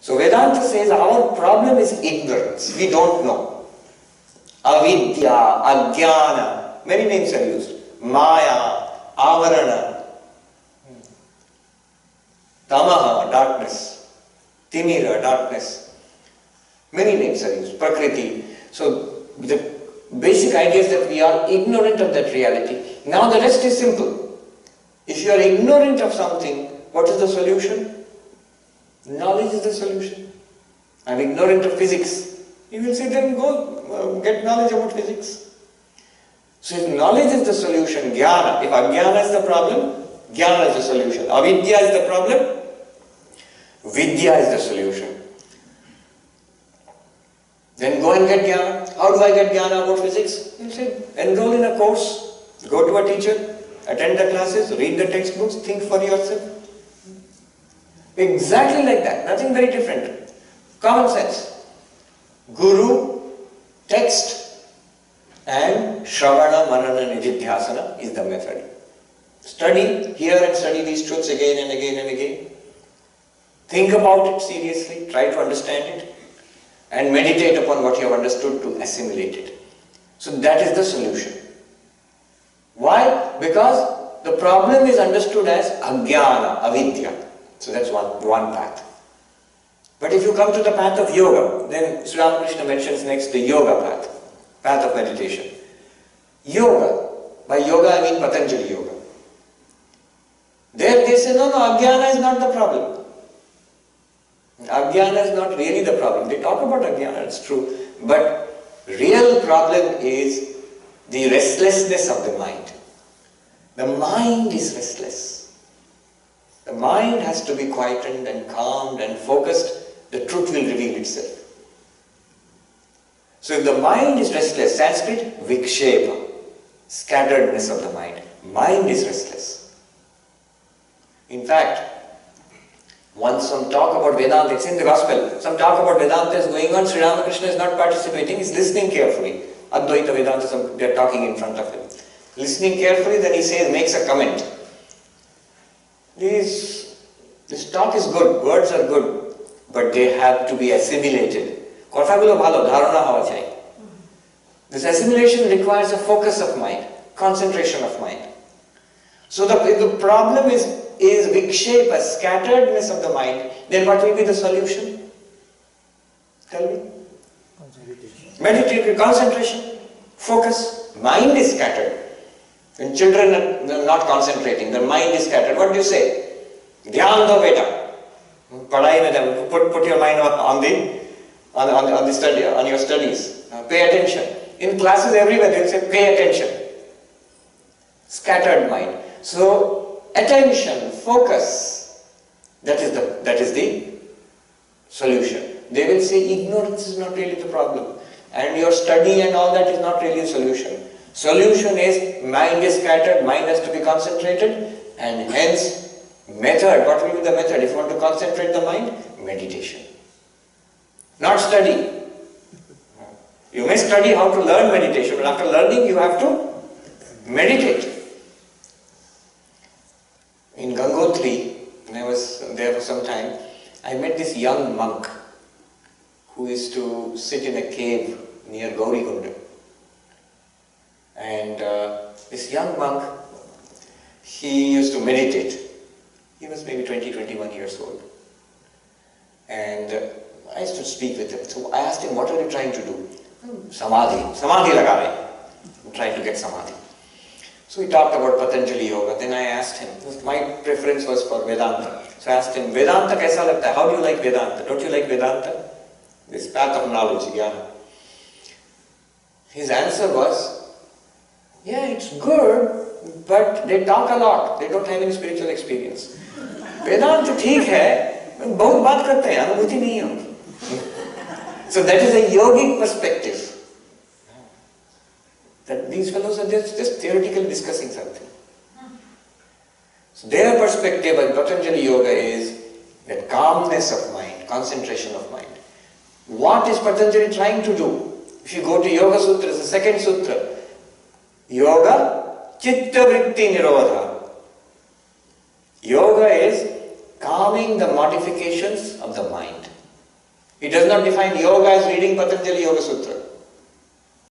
So Vedanta says our problem is ignorance. We don't know. Avidya, Ajnana, many names are used. Maya, Avarana, Tamaha, darkness, Timira, darkness. Many names are used. Prakriti. So the basic idea is that we are ignorant of that reality. Now the rest is simple. If you are ignorant of something, what is the solution? Knowledge is the solution. I am ignorant of physics. You will say, then go get knowledge about physics. So if knowledge is the solution, jnana. If ajnana is the problem, jnana is the solution. Avidya is the problem, vidya is the solution. Then go and get jnana. How do I get jnana about physics? You say, enroll in a course, go to a teacher, attend the classes, read the textbooks, think for yourself. Exactly like that, nothing very different. Common sense. Guru, text, and Shravana, Manana, Nididhyasana is the method. Study, hear and study these truths again and again and again. Think about it seriously, try to understand it, and meditate upon what you have understood to assimilate it. So that is the solution. Why? Because the problem is understood as ajnana, avidya. So that's one path. But if you come to the path of yoga, then Sri Ramakrishna mentions next the yoga path of meditation. Yoga, by yoga I mean Patanjali yoga. There they say, no, ajnana is not the problem. Ajnana is not really the problem. They talk about ajnana, it's true. But real problem is the restlessness of the mind. The mind is restless. The mind has to be quietened and calmed and focused. The truth will reveal itself. So if the mind is restless, Sanskrit, vikshepa, scatteredness of the mind. Mind is restless. In fact, once some talk about Vedanta, it's in the Gospel, some talk about Vedanta is going on, Sri Ramakrishna is not participating, he's listening carefully. Advaita Vedanta, they're talking in front of him. Listening carefully, then he says, makes a comment. This talk is good, words are good, but they have to be assimilated. This assimilation requires a focus of mind, concentration of mind. So if the problem is vikshepa, scatteredness of the mind, then what will be the solution? Tell me. Meditation, concentration, focus. Mind is scattered. When children are not concentrating, their mind is scattered. What do you say? Dhyan do beta. Put your mind on the study, on your studies. Pay attention. In classes everywhere they will say pay attention. Scattered mind. So attention, focus. That is the solution. They will say ignorance is not really the problem. And your study and all that is not really a solution. Solution is mind is scattered, mind has to be concentrated, and hence method. What will be the method? If you want to concentrate the mind, meditation. Not study. You may study how to learn meditation, but after learning you have to meditate. In Gangotri, when I was there for some time, I met this young monk who used to sit in a cave near Gaurikunda. And this young monk, he used to meditate. He was maybe 21 years old. And I used to speak with him. So I asked him, what are you trying to do? Samadhi. Samadhi laga rahe. I'm trying to get samadhi. So he talked about Patanjali yoga. Then I asked him, my preference was for Vedanta. So I asked him, Vedanta kaisa lagta hai? How do you like Vedanta? Don't you like Vedanta? This path of knowledge, jnana. His answer was, yeah, it's good, but they talk a lot. They don't have any spiritual experience. Vedanta theek hai, bahut baat karte hain, anubhuti nahi hai. So that is a yogic perspective. That these fellows are just theoretically discussing something. So their perspective on Patanjali yoga is that calmness of mind, concentration of mind. What is Patanjali trying to do? If you go to Yoga Sutra, the second sutra, Yoga Chitta Vritti Nirodha. Yoga is calming the modifications of the mind. He does not define yoga as reading Patanjali Yoga Sutra.